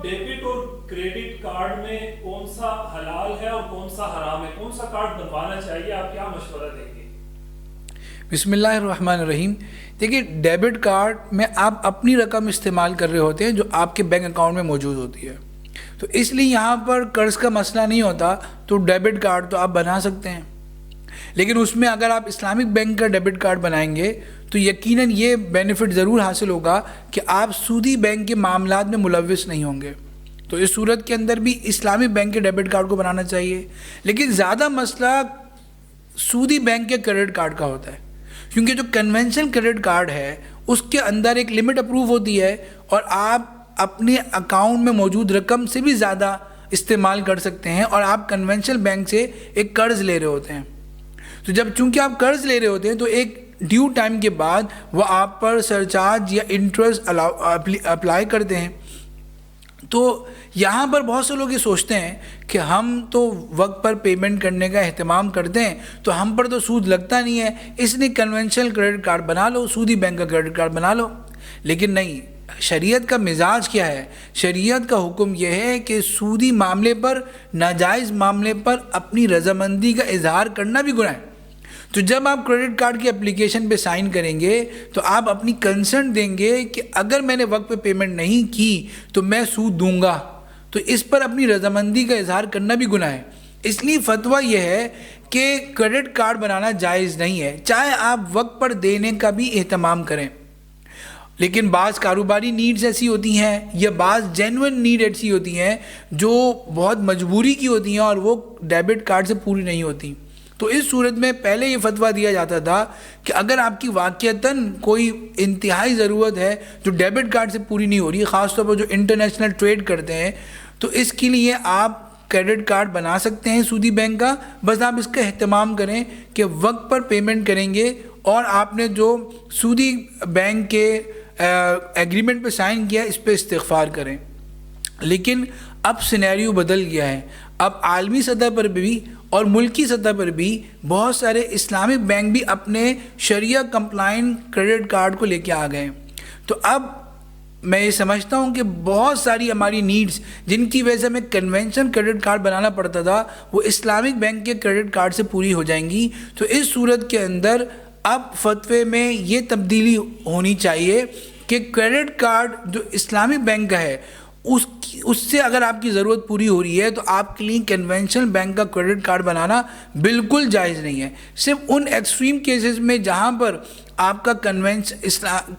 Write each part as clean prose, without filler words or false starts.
Debit اور credit card میں کون سا حلال ہے اور کون سا حرام ہے؟ کون سا کارڈ بنوانا چاہیے؟ آپ کیا مشورہ دیں گے؟ بسم اللہ الرحمن الرحیم. دیکھیے، ڈیبٹ کارڈ میں آپ اپنی رقم استعمال کر رہے ہوتے ہیں جو آپ کے بینک اکاؤنٹ میں موجود ہوتی ہے، تو اس لیے یہاں پر قرض کا مسئلہ نہیں ہوتا. تو ڈیبٹ کارڈ تو آپ بنا سکتے ہیں، لیکن اس میں اگر آپ اسلامک بینک کا ڈیبٹ کارڈ بنائیں گے تو یقیناً یہ بینیفٹ ضرور حاصل ہوگا کہ آپ سودی بینک کے معاملات میں ملوث نہیں ہوں گے. تو اس صورت کے اندر بھی اسلامی بینک کے ڈیبٹ کارڈ کو بنانا چاہیے. لیکن زیادہ مسئلہ سودی بینک کے کریڈٹ کارڈ کا ہوتا ہے، کیونکہ جو کنونشنل کریڈٹ کارڈ ہے اس کے اندر ایک لمٹ اپروو ہوتی ہے اور آپ اپنے اکاؤنٹ میں موجود رقم سے بھی زیادہ استعمال کر سکتے ہیں، اور آپ کنونشنل بینک سے ایک قرض لے رہے ہوتے ہیں. تو جب چونکہ آپ قرض لے رہے ہوتے ہیں تو ایک ڈیو ٹائم کے بعد وہ آپ پر سرچارج یا انٹرسٹ اپلائی کرتے ہیں. تو یہاں پر بہت سے لوگ یہ سوچتے ہیں کہ ہم تو وقت پر پیمنٹ کرنے کا اہتمام کرتے ہیں تو ہم پر تو سود لگتا نہیں ہے، اس لیے کنونشنل کریڈٹ کارڈ بنا لو، سودی بینک کا کریڈٹ کارڈ بنا لو. لیکن نہیں، شریعت کا مزاج کیا ہے؟ شریعت کا حکم یہ ہے کہ سودی معاملے پر، ناجائز معاملے پر اپنی رضامندی کا اظہار کرنا بھی گناہ ہے. تو جب آپ کریڈٹ کارڈ کی اپلیکیشن پہ سائن کریں گے تو آپ اپنی کنسرن دیں گے کہ اگر میں نے وقت پہ پیمنٹ نہیں کی تو میں سود دوں گا. تو اس پر اپنی رضامندی کا اظہار کرنا بھی گناہ ہے. اس لیے فتویٰ یہ ہے کہ کریڈٹ کارڈ بنانا جائز نہیں ہے، چاہے آپ وقت پر دینے کا بھی اہتمام کریں. لیکن بعض کاروباری نیڈز ایسی ہوتی ہیں یا بعض جینوئن نیڈ ایسی ہوتی ہیں جو بہت مجبوری کی ہوتی ہیں اور وہ ڈیبٹ کارڈ سے پوری نہیں ہوتی. تو اس صورت میں پہلے یہ فتویٰ دیا جاتا تھا کہ اگر آپ کی واقعتاً کوئی انتہائی ضرورت ہے جو ڈیبٹ کارڈ سے پوری نہیں ہو رہی، خاص طور پر جو انٹرنیشنل ٹریڈ کرتے ہیں، تو اس کے لیے آپ کریڈٹ کارڈ بنا سکتے ہیں سودی بینک کا. بس آپ اس کا اہتمام کریں کہ وقت پر پیمنٹ کریں گے، اور آپ نے جو سودی بینک کے ایگریمنٹ پہ سائن کیا اس پہ استغفار کریں. لیکن اب سینیریو بدل گیا ہے. اب عالمی سطح پر بھی اور ملکی سطح پر بھی بہت سارے اسلامک بینک بھی اپنے شریعہ کمپلائنٹ کریڈٹ کارڈ کو لے کے آ گئے ہیں. تو اب میں یہ سمجھتا ہوں کہ بہت ساری ہماری نیڈز جن کی وجہ سے ہمیں کنونشن کریڈٹ کارڈ بنانا پڑتا تھا وہ اسلامک بینک کے کریڈٹ کارڈ سے پوری ہو جائیں گی. تو اس صورت کے اندر اب فتوے میں یہ تبدیلی ہونی چاہیے کہ کریڈٹ کارڈ جو اسلامی بینک کا ہے اس سے اگر آپ کی ضرورت پوری ہو رہی ہے تو آپ کے لیے کنونشنل بینک کا کریڈٹ کارڈ بنانا بالکل جائز نہیں ہے. صرف ان ایکسٹریم کیسز میں جہاں پر آپ کا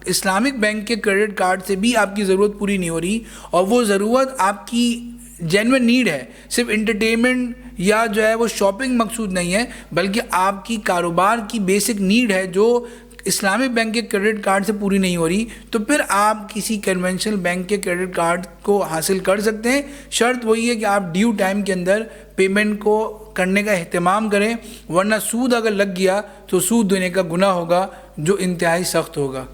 اسلامک بینک کے کریڈٹ کارڈ سے بھی آپ کی ضرورت پوری نہیں ہو رہی اور وہ ضرورت آپ کی جینوئن نیڈ ہے، صرف انٹرٹینمنٹ یا جو ہے وہ شاپنگ مقصود نہیں ہے، بلکہ آپ کی کاروبار کی بیسک نیڈ ہے جو اسلامک بینک کے کریڈٹ کارڈ سے پوری نہیں ہو رہی، تو پھر آپ کسی کنونشنل بینک کے کریڈٹ کارڈ کو حاصل کر سکتے ہیں. شرط وہی ہے کہ آپ ڈیو ٹائم کے اندر پیمنٹ کو کرنے کا اہتمام کریں، ورنہ سود اگر لگ گیا تو سود دینے کا گناہ ہوگا جو انتہائی سخت ہوگا.